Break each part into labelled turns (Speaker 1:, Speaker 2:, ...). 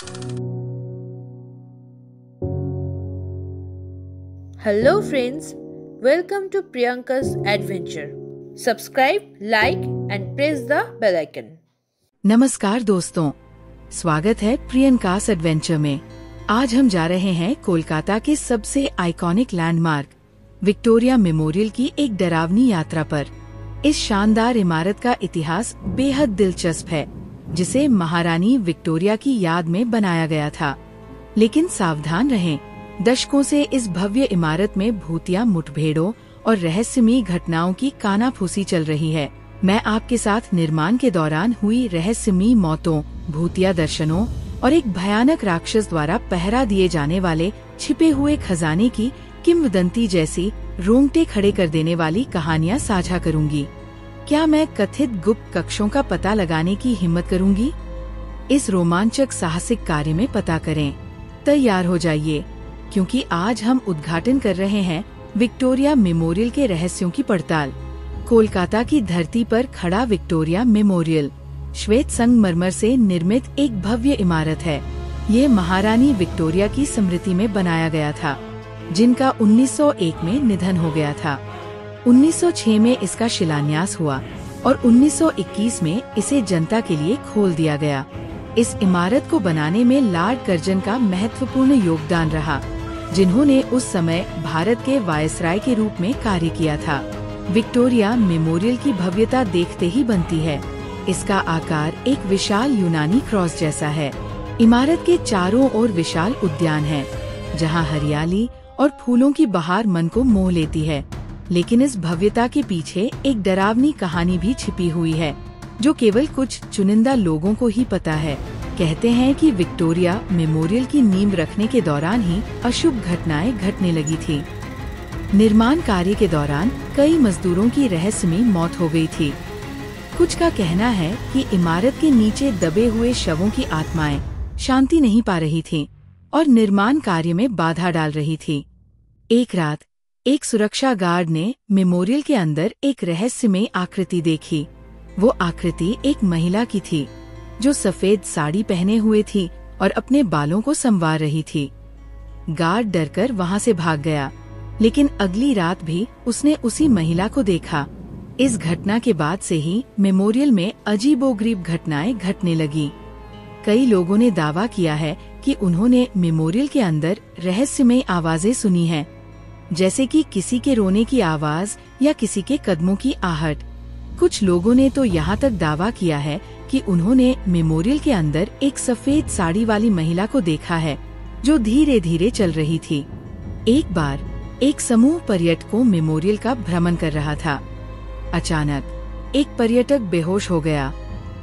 Speaker 1: Hello friends, welcome to Priyanka's Adventure. Subscribe, like and press the bell icon.
Speaker 2: नमस्कार दोस्तों, स्वागत है Priyanka's adventure में। आज हम जा रहे हैं कोलकाता के सबसे आइकॉनिक लैंडमार्क विक्टोरिया मेमोरियल की एक डरावनी यात्रा पर। इस शानदार इमारत का इतिहास बेहद दिलचस्प है, जिसे महारानी विक्टोरिया की याद में बनाया गया था। लेकिन सावधान रहें, दशकों से इस भव्य इमारत में भूतिया मुठभेड़ों और रहस्यमयी घटनाओं की कानाफूसी चल रही है। मैं आपके साथ निर्माण के दौरान हुई रहस्यमयी मौतों, भूतिया दर्शनों और एक भयानक राक्षस द्वारा पहरा दिए जाने वाले छिपे हुए खजाने की किंवदंती जैसी रोंगटे खड़े कर देने वाली कहानियाँ साझा करूंगी। क्या मैं कथित गुप्त कक्षों का पता लगाने की हिम्मत करूंगी? इस रोमांचक साहसिक कार्य में पता करें। तैयार हो जाइए, क्योंकि आज हम उद्घाटन कर रहे हैं विक्टोरिया मेमोरियल के रहस्यों की पड़ताल। कोलकाता की धरती पर खड़ा विक्टोरिया मेमोरियल श्वेत संगमरमर से निर्मित एक भव्य इमारत है। ये महारानी विक्टोरिया की स्मृति में बनाया गया था, जिनका 1901 में निधन हो गया था। 1906 में इसका शिलान्यास हुआ और 1921 में इसे जनता के लिए खोल दिया गया। इस इमारत को बनाने में लॉर्ड कर्जन का महत्वपूर्ण योगदान रहा, जिन्होंने उस समय भारत के वायसराय के रूप में कार्य किया था। विक्टोरिया मेमोरियल की भव्यता देखते ही बनती है। इसका आकार एक विशाल यूनानी क्रॉस जैसा है। इमारत के चारों ओर विशाल उद्यान है, जहां हरियाली और फूलों की बहार मन को मोह लेती है। लेकिन इस भव्यता के पीछे एक डरावनी कहानी भी छिपी हुई है, जो केवल कुछ चुनिंदा लोगों को ही पता है। कहते हैं कि विक्टोरिया मेमोरियल की नींव रखने के दौरान ही अशुभ घटनाएं घटने लगी थी। निर्माण कार्य के दौरान कई मजदूरों की रहस्यमयी मौत हो गई थी। कुछ का कहना है कि इमारत के नीचे दबे हुए शवों की आत्माएं शांति नहीं पा रही थीं और निर्माण कार्य में बाधा डाल रही थी। एक रात एक सुरक्षा गार्ड ने मेमोरियल के अंदर एक रहस्यमयी आकृति देखी। वो आकृति एक महिला की थी, जो सफेद साड़ी पहने हुए थी और अपने बालों को संवार रही थी। गार्ड डरकर वहाँ से भाग गया, लेकिन अगली रात भी उसने उसी महिला को देखा। इस घटना के बाद से ही मेमोरियल में अजीबोगरीब घटनाएं घटने लगी। कई लोगों ने दावा किया है कि उन्होंने मेमोरियल के अंदर रहस्यमयी आवाजें सुनी हैं, जैसे कि किसी के रोने की आवाज या किसी के कदमों की आहट। कुछ लोगों ने तो यहाँ तक दावा किया है कि उन्होंने मेमोरियल के अंदर एक सफेद साड़ी वाली महिला को देखा है, जो धीरे धीरे चल रही थी। एक बार एक समूह पर्यटकों मेमोरियल का भ्रमण कर रहा था। अचानक एक पर्यटक बेहोश हो गया।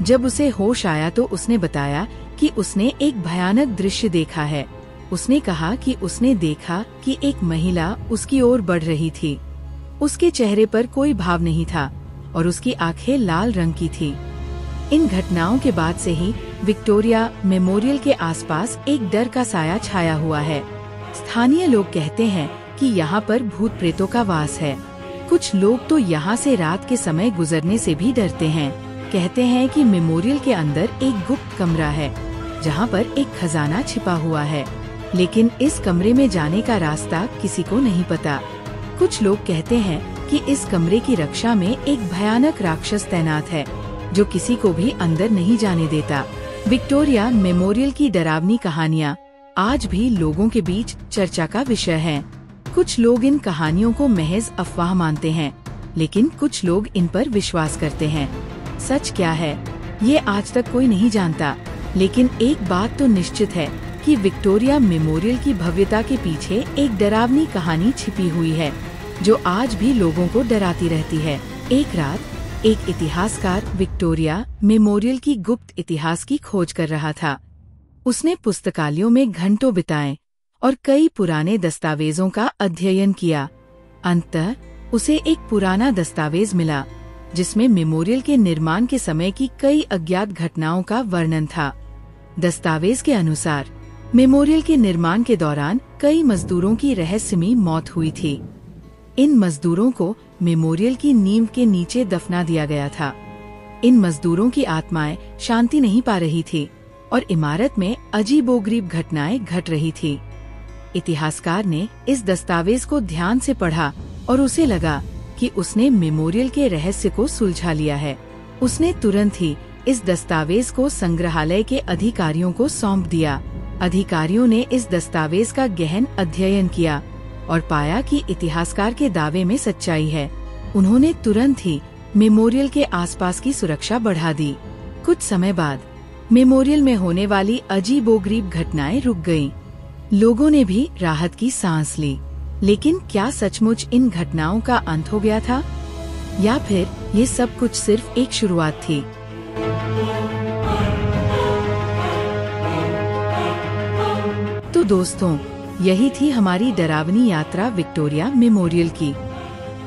Speaker 2: जब उसे होश आया तो उसने बताया कि उसने एक भयानक दृश्य देखा है। उसने कहा कि उसने देखा कि एक महिला उसकी ओर बढ़ रही थी। उसके चेहरे पर कोई भाव नहीं था और उसकी आंखें लाल रंग की थी। इन घटनाओं के बाद से ही विक्टोरिया मेमोरियल के आसपास एक डर का साया छाया हुआ है। स्थानीय लोग कहते हैं कि यहाँ पर भूत प्रेतों का वास है। कुछ लोग तो यहाँ से रात के समय गुजरने से भी डरते हैं। कहते हैं कि मेमोरियल के अंदर एक गुप्त कमरा है, जहाँ पर एक खजाना छिपा हुआ है, लेकिन इस कमरे में जाने का रास्ता किसी को नहीं पता। कुछ लोग कहते हैं कि इस कमरे की रक्षा में एक भयानक राक्षस तैनात है, जो किसी को भी अंदर नहीं जाने देता। विक्टोरिया मेमोरियल की डरावनी कहानियाँ आज भी लोगों के बीच चर्चा का विषय हैं। कुछ लोग इन कहानियों को महज अफवाह मानते हैं, लेकिन कुछ लोग इन पर विश्वास करते हैं। सच क्या है, ये आज तक कोई नहीं जानता, लेकिन एक बात तो निश्चित है कि विक्टोरिया मेमोरियल की भव्यता के पीछे एक डरावनी कहानी छिपी हुई है, जो आज भी लोगों को डराती रहती है। एक रात एक इतिहासकार विक्टोरिया मेमोरियल की गुप्त इतिहास की खोज कर रहा था। उसने पुस्तकालयों में घंटों बिताए और कई पुराने दस्तावेजों का अध्ययन किया। अंततः उसे एक पुराना दस्तावेज मिला, जिसमें मेमोरियल के निर्माण के समय की कई अज्ञात घटनाओं का वर्णन था। दस्तावेज के अनुसार मेमोरियल के निर्माण के दौरान कई मजदूरों की रहस्यमयी मौत हुई थी। इन मजदूरों को मेमोरियल की नींव के नीचे दफना दिया गया था। इन मजदूरों की आत्माएं शांति नहीं पा रही थी और इमारत में अजीबोगरीब घटनाएं घट रही थी। इतिहासकार ने इस दस्तावेज को ध्यान से पढ़ा और उसे लगा कि उसने मेमोरियल के रहस्य को सुलझा लिया है। उसने तुरंत ही इस दस्तावेज को संग्रहालय के अधिकारियों को सौंप दिया। अधिकारियों ने इस दस्तावेज का गहन अध्ययन किया और पाया कि इतिहासकार के दावे में सच्चाई है। उन्होंने तुरंत ही मेमोरियल के आसपास की सुरक्षा बढ़ा दी। कुछ समय बाद मेमोरियल में होने वाली अजीबोगरीब घटनाएं रुक गईं। लोगों ने भी राहत की सांस ली। लेकिन क्या सचमुच इन घटनाओं का अंत हो गया था, या फिर ये सब कुछ सिर्फ एक शुरुआत थी? तो दोस्तों, यही थी हमारी डरावनी यात्रा विक्टोरिया मेमोरियल की।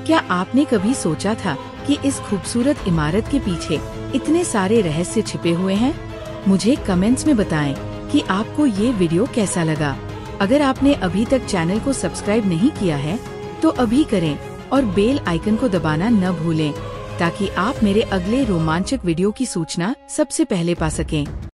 Speaker 2: क्या आपने कभी सोचा था कि इस खूबसूरत इमारत के पीछे इतने सारे रहस्य छिपे हुए हैं? मुझे कमेंट्स में बताएं कि आपको ये वीडियो कैसा लगा। अगर आपने अभी तक चैनल को सब्सक्राइब नहीं किया है तो अभी करें और बेल आइकन को दबाना न भूलें, ताकि आप मेरे अगले रोमांचक वीडियो की सूचना सबसे पहले पा सकें।